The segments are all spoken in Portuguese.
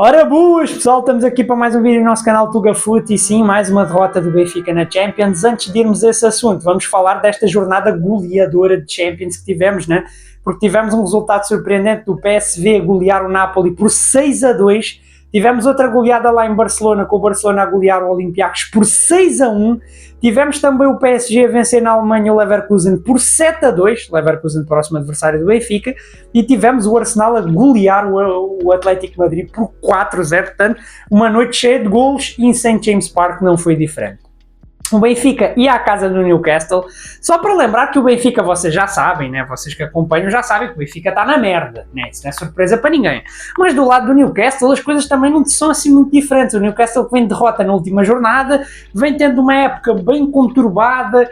Ora boas pessoal, estamos aqui para mais um vídeo no nosso canal Tuga Foot e sim, mais uma derrota do Benfica na Champions. Antes de irmos a esse assunto, vamos falar desta jornada goleadora de Champions que tivemos, né? Porque tivemos um resultado surpreendente do PSV golear o Napoli por 6-2. Tivemos outra goleada lá em Barcelona, com o Barcelona a golear o Olympiacos por 6-1. Tivemos também o PSG a vencer na Alemanha o Leverkusen por 7-2, Leverkusen próximo adversário do Benfica, e tivemos o Arsenal a golear o Atlético de Madrid por 4-0, portanto, uma noite cheia de golos e em St. James Park não foi diferente. O Benfica ia à casa do Newcastle, só para lembrar que o Benfica, vocês já sabem, né? Vocês que acompanham já sabem que o Benfica está na merda, né? Isso não é surpresa para ninguém. Mas do lado do Newcastle as coisas também não são assim muito diferentes. O Newcastle que vem de derrota na última jornada, vem tendo uma época bem conturbada,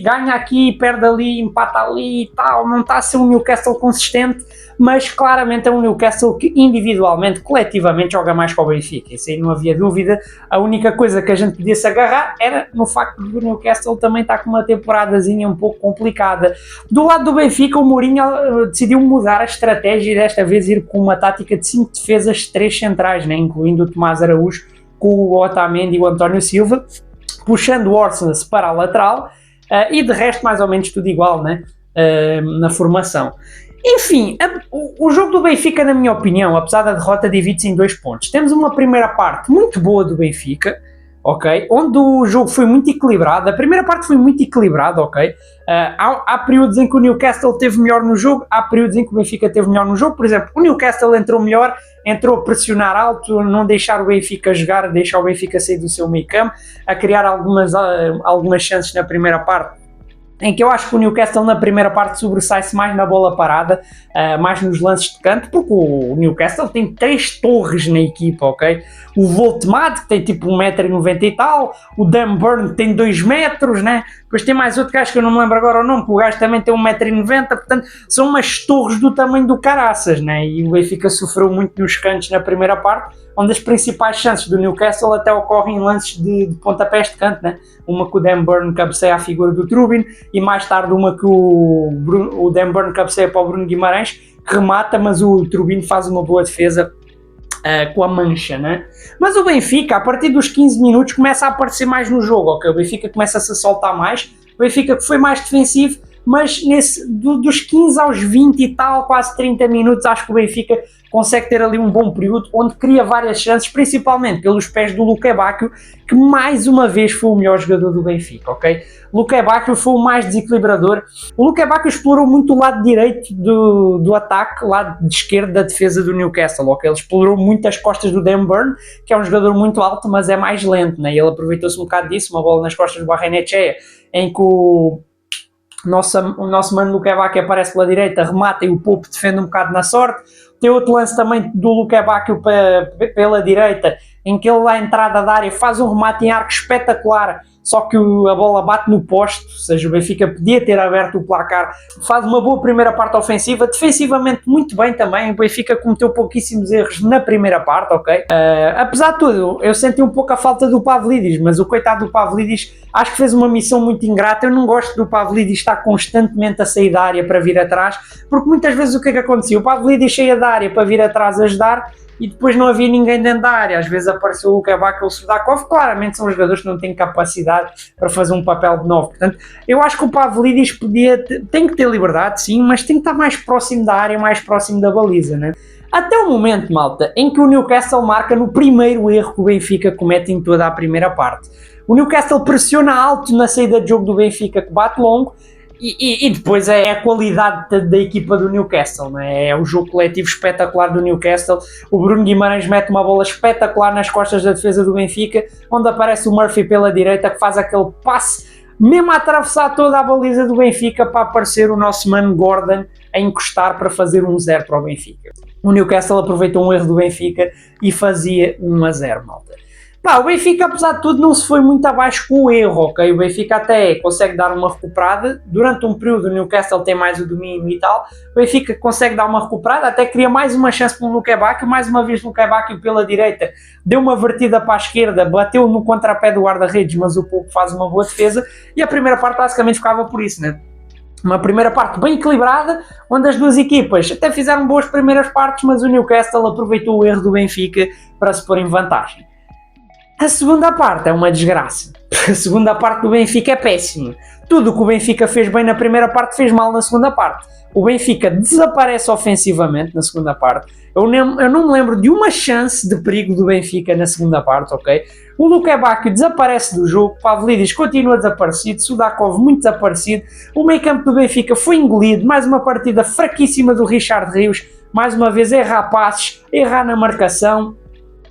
ganha aqui, perde ali, empata ali e tal, não está a ser um Newcastle consistente, mas claramente é um Newcastle que individualmente, coletivamente joga mais que o Benfica, isso aí não havia dúvida. A única coisa que a gente podia se agarrar era no facto de que o Newcastle também está com uma temporadazinha um pouco complicada. Do lado do Benfica, o Mourinho decidiu mudar a estratégia e desta vez ir com uma tática de 5 defesas, 3 centrais, né, incluindo o Tomás Araújo, com o Otamendi e o António Silva, puxando o Orsnes para a lateral. E de resto mais ou menos tudo igual, né? Na formação. Enfim, o jogo do Benfica, na minha opinião, apesar da derrota, divide-se em 2 pontos. Temos uma primeira parte muito boa do Benfica, ok? Onde o jogo foi muito equilibrado. A primeira parte foi muito equilibrada, ok? Há períodos em que o Newcastle teve melhor no jogo, há períodos em que o Benfica teve melhor no jogo. Por exemplo, o Newcastle entrou melhor, entrou a pressionar alto, não deixar o Benfica jogar, deixar o Benfica sair do seu meio campo, a criar algumas chances na primeira parte, em que eu acho que o Newcastle na primeira parte sobressai-se mais na bola parada, mais nos lances de canto, porque o Newcastle tem 3 torres na equipa, ok? O Voltemade, que tem tipo 1,90m e tal, o Dan Burn, que tem 2 metros, né? Depois tem mais outro gajo que eu não me lembro agora o nome, que o gajo também tem 1,90m, portanto são umas torres do tamanho do caraças, né? E o Benfica sofreu muito nos cantos na primeira parte, onde as principais chances do Newcastle até ocorrem em lances de pontapés de canto, né? Uma que o Dan Burn cabeceia à figura do Trubin e mais tarde uma que o Dan Burn cabeceia para o Bruno Guimarães, que remata, mas o Trubin faz uma boa defesa com a mancha, né? Mas o Benfica, a partir dos 15 minutos, começa a aparecer mais no jogo, ok? O Benfica começa-se a soltar mais, o Benfica que foi mais defensivo, mas dos 15 aos 20 e tal, quase 30 minutos, acho que o Benfica consegue ter ali um bom período, onde cria várias chances, principalmente pelos pés do Luque Bacchio, que mais uma vez foi o melhor jogador do Benfica, ok? Luque Bacchio foi o mais desequilibrador. O Luque Bacchio explorou muito o lado direito do ataque, lado de esquerdo da defesa do Newcastle, ok? Ele explorou muito as costas do Dan Burn, que é um jogador muito alto, mas é mais lento, né? E ele aproveitou-se um bocado disso, uma bola nas costas do Barrenetxea, em que o nosso mano Luque Bacchio aparece pela direita, remata e o Pope defende um bocado na sorte. Tem outro lance também do Luque Bacchio pela direita, em que ele lá à entrada da área faz um remate em arco espetacular, só que a bola bate no poste, ou seja, o Benfica podia ter aberto o placar. Faz uma boa primeira parte ofensiva, defensivamente muito bem também, o Benfica cometeu pouquíssimos erros na primeira parte, ok? Apesar de tudo, eu senti um pouco a falta do Pavlidis, mas o coitado do Pavlidis acho que fez uma missão muito ingrata. Eu não gosto do Pavlidis estar constantemente a sair da área para vir atrás, porque muitas vezes o que é que acontecia? O Pavlidis saía da área para vir atrás ajudar, e depois não havia ninguém dentro da área. Às vezes apareceu o Luque Bacchio ou o Sudakov, claramente são jogadores que não têm capacidade para fazer um papel de novo. Portanto, eu acho que o Pavlidis tem que ter liberdade, sim, mas tem que estar mais próximo da área, mais próximo da baliza, né? Até o momento, malta, em que o Newcastle marca no primeiro erro que o Benfica comete em toda a primeira parte. O Newcastle pressiona alto na saída de jogo do Benfica, que bate longo, e depois é a qualidade da equipa do Newcastle, né? É o jogo coletivo espetacular do Newcastle. O Bruno Guimarães mete uma bola espetacular nas costas da defesa do Benfica, onde aparece o Murphy pela direita, que faz aquele passe mesmo a atravessar toda a baliza do Benfica para aparecer o nosso mano Gordon a encostar para fazer 1-0 para o Benfica. O Newcastle aproveitou um erro do Benfica e fazia 1-0, malta. O Benfica, apesar de tudo, não se foi muito abaixo com o erro, ok? O Benfica até consegue dar uma recuperada. Durante um período o Newcastle tem mais o domínio e tal. O Benfica consegue dar uma recuperada, até cria mais uma chance para o Luque Bacchio. Mais uma vez o Luque Bacchio pela direita deu uma vertida para a esquerda, bateu no contrapé do guarda-redes, mas o Pope faz uma boa defesa. E a primeira parte basicamente ficava por isso, né? Uma primeira parte bem equilibrada, onde as duas equipas até fizeram boas primeiras partes, mas o Newcastle aproveitou o erro do Benfica para se pôr em vantagem. A segunda parte é uma desgraça. A segunda parte do Benfica é péssima. Tudo o que o Benfica fez bem na primeira parte fez mal na segunda parte. O Benfica desaparece ofensivamente na segunda parte. Eu não me lembro de uma chance de perigo do Benfica na segunda parte, ok? O Luque Bacchio desaparece do jogo, Pavlidis continua desaparecido, Sudakov muito desaparecido, o meio campo do Benfica foi engolido, mais uma partida fraquíssima do Richard Rios, mais uma vez errar passes, errar na marcação,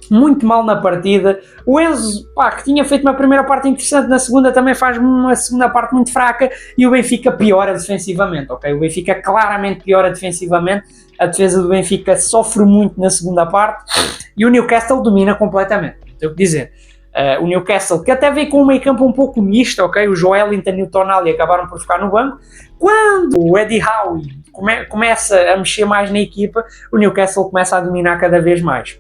muito mal na partida. O Enzo, que tinha feito uma primeira parte interessante, na segunda também faz uma segunda parte muito fraca e o Benfica piora defensivamente, ok? O Benfica claramente piora defensivamente, a defesa do Benfica sofre muito na segunda parte e o Newcastle domina completamente, tenho que dizer. O Newcastle, que até veio com um meio campo um pouco misto, ok? O Joelinton e o Tonali acabaram por ficar no banco. Quando o Eddie Howe começa a mexer mais na equipa, o Newcastle começa a dominar cada vez mais.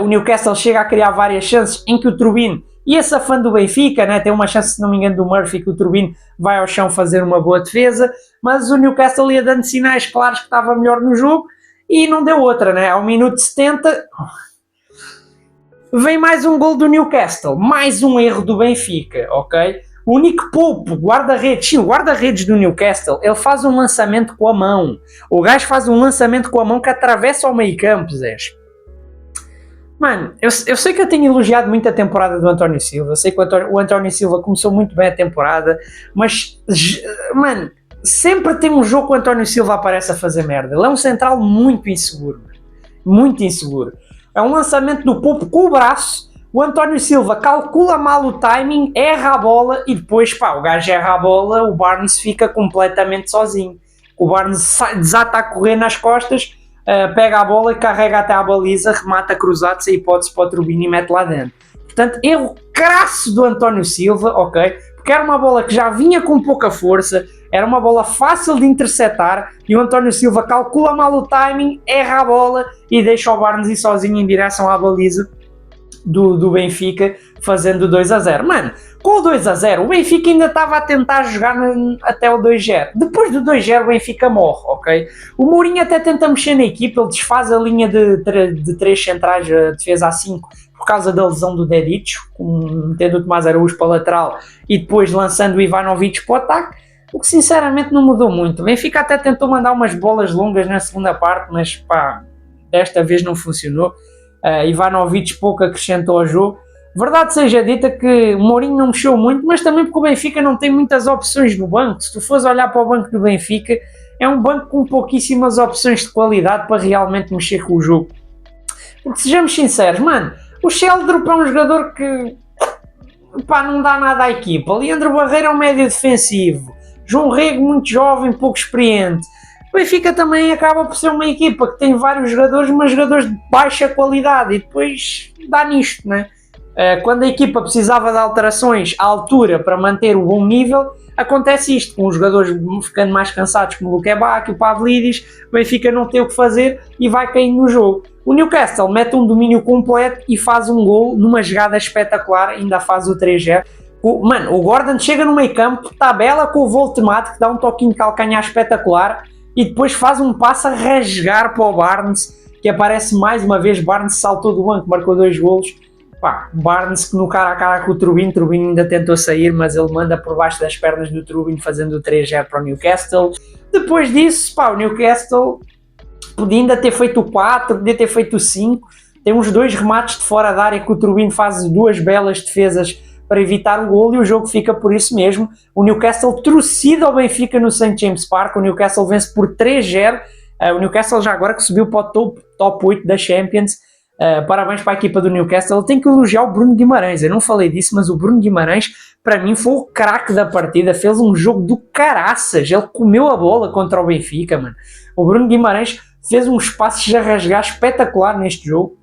O Newcastle chega a criar várias chances em que o Turbin ia safando do Benfica, né? Tem uma chance, se não me engano, do Murphy, que o Turbin vai ao chão fazer uma boa defesa, mas o Newcastle ia dando sinais claros que estava melhor no jogo e não deu outra, né? Ao minuto 70 vem mais um gol do Newcastle, mais um erro do Benfica, ok? O Nick Pope, guarda-redes do Newcastle, ele faz um lançamento com a mão. O gajo faz um lançamento com a mão que atravessa o meio campo, Zé. Mano, eu sei que eu tenho elogiado muito a temporada do António Silva, eu sei que o António Silva começou muito bem a temporada, mas, mano, sempre tem um jogo que o António Silva aparece a fazer merda. Ele é um central muito inseguro, muito inseguro. É um lançamento do Pope com o braço, o António Silva calcula mal o timing, erra a bola e depois, o gajo erra a bola, o Barnes fica completamente sozinho. O Barnes desata a correr nas costas, pega a bola e carrega até à baliza, remata cruzado, sem hipótese para o Turbin e mete lá dentro. Portanto, erro crasso do António Silva, ok? Porque era uma bola que já vinha com pouca força, era uma bola fácil de interceptar e o António Silva calcula mal o timing, erra a bola e deixa o Barnes ir sozinho em direção à baliza do Benfica, fazendo 2-0. Mano, com o 2-0, o Benfica ainda estava a tentar jogar até o 2-0. Depois do 2-0, o Benfica morre, ok? O Mourinho até tenta mexer na equipa, ele desfaz a linha de 3 centrais, a defesa a 5, por causa da lesão do Dedic, metendo o Tomás Araújo para a lateral e depois lançando o Ivanovic para o ataque, o que sinceramente não mudou muito. O Benfica até tentou mandar umas bolas longas na segunda parte, mas desta vez não funcionou. Ivanovic pouco acrescentou ao jogo. Verdade seja dita que o Mourinho não mexeu muito, mas também porque o Benfica não tem muitas opções no banco. Se tu fores olhar para o banco do Benfica, é um banco com pouquíssimas opções de qualidade para realmente mexer com o jogo. Porque sejamos sinceros, mano, o Sheldrup é um jogador que não dá nada à equipa. Leandro Barreira é um médio defensivo. João Rego muito jovem, pouco experiente. O Benfica também acaba por ser uma equipa que tem vários jogadores, mas jogadores de baixa qualidade e depois dá nisto, né? Quando a equipa precisava de alterações à altura para manter o bom nível, acontece isto, com os jogadores ficando mais cansados como o Luque Bacchio, o Pavlidis, o Benfica não tem o que fazer e vai caindo no jogo. O Newcastle mete um domínio completo e faz um gol numa jogada espetacular, ainda faz o 3-0. O Gordon chega no meio campo, tabela com o voo temático, dá um toquinho de calcanhar espetacular e depois faz um passo a rasgar para o Barnes, que aparece mais uma vez. Barnes saltou do banco, marcou 2 golos. Barnes que no cara a cara com o Turbin ainda tentou sair, mas ele manda por baixo das pernas do Turbin, fazendo o 3-0 para o Newcastle. Depois disso, o Newcastle podia ainda ter feito o 4, podia ter feito o 5. Tem uns 2 remates de fora da área que o Turbin faz 2 belas defesas para evitar o golo e o jogo fica por isso mesmo. O Newcastle trucida ao Benfica no St. James Park, o Newcastle vence por 3-0. O Newcastle já agora que subiu para o top 8 da Champions. Parabéns para a equipa do Newcastle. Eu tenho que elogiar o Bruno Guimarães, eu não falei disso, mas o Bruno Guimarães para mim foi o craque da partida, fez um jogo do caraças, ele comeu a bola contra o Benfica, mano. O Bruno Guimarães fez uns passos a rasgar espetacular neste jogo,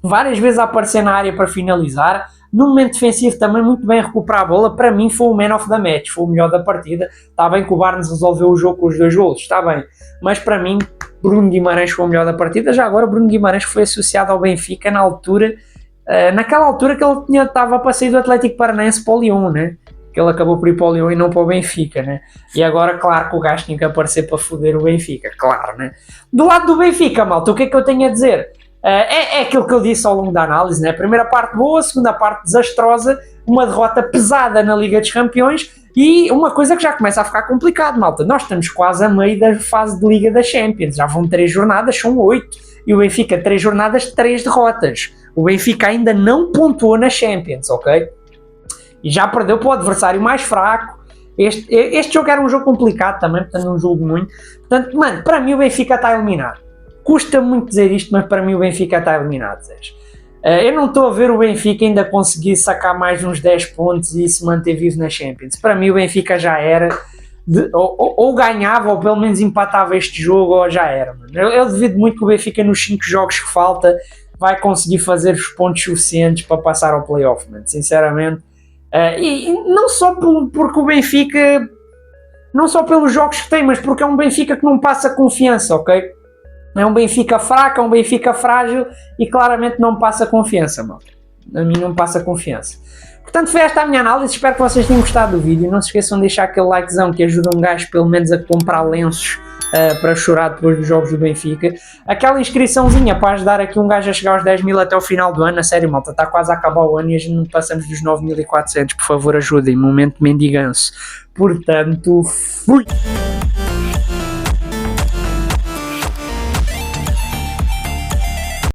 várias vezes a aparecer na área para finalizar, no momento defensivo também muito bem a recuperar a bola. Para mim foi o man of the match, foi o melhor da partida. Está bem que o Barnes resolveu o jogo com os 2 golos, está bem, mas para mim Bruno Guimarães foi o melhor da partida. Já agora Bruno Guimarães foi associado ao Benfica naquela altura que ele estava para sair do Atlético Paranaense para o Lyon, né? que ele acabou por ir para o Lyon e não para o Benfica, né? E agora, claro que o gajo tinha que aparecer para foder o Benfica, claro, né? Do lado do Benfica, malta, o que é que eu tenho a dizer? É aquilo que eu disse ao longo da análise, né? Primeira parte boa, segunda parte desastrosa, uma derrota pesada na Liga dos Campeões e uma coisa que já começa a ficar complicado, malta. Nós estamos quase a meio da fase de Liga das Champions, já vão 3 jornadas, são 8, e o Benfica 3 jornadas, 3 derrotas. O Benfica ainda não pontuou na Champions, ok? E já perdeu para o adversário mais fraco. Este jogo era um jogo complicado também, portanto não julgo muito. Portanto, mano, para mim o Benfica está eliminado. Custa muito dizer isto, mas para mim o Benfica está eliminado, Zés. Eu não estou a ver o Benfica ainda conseguir sacar mais uns 10 pontos e se manter vivo na Champions. Para mim o Benfica já era, ou ganhava ou pelo menos empatava este jogo, ou já era. Mano. Eu duvido muito que o Benfica nos 5 jogos que falta vai conseguir fazer os pontos suficientes para passar ao playoff, mano. Sinceramente. E não só porque o Benfica, não só pelos jogos que tem, mas porque é um Benfica que não passa confiança, ok? É um Benfica fraco, é um Benfica frágil e claramente não passa confiança, mano. A mim não passa confiança. Portanto, foi esta a minha análise, espero que vocês tenham gostado do vídeo. Não se esqueçam de deixar aquele likezão que ajuda um gajo pelo menos a comprar lenços para chorar depois dos jogos do Benfica. Aquela inscriçãozinha para ajudar aqui um gajo a chegar aos 10 mil até o final do ano. A sério, malta, está quase a acabar o ano e a gente não passamos dos 9.400. Por favor, ajudem, momento mendiganço. Portanto, fui!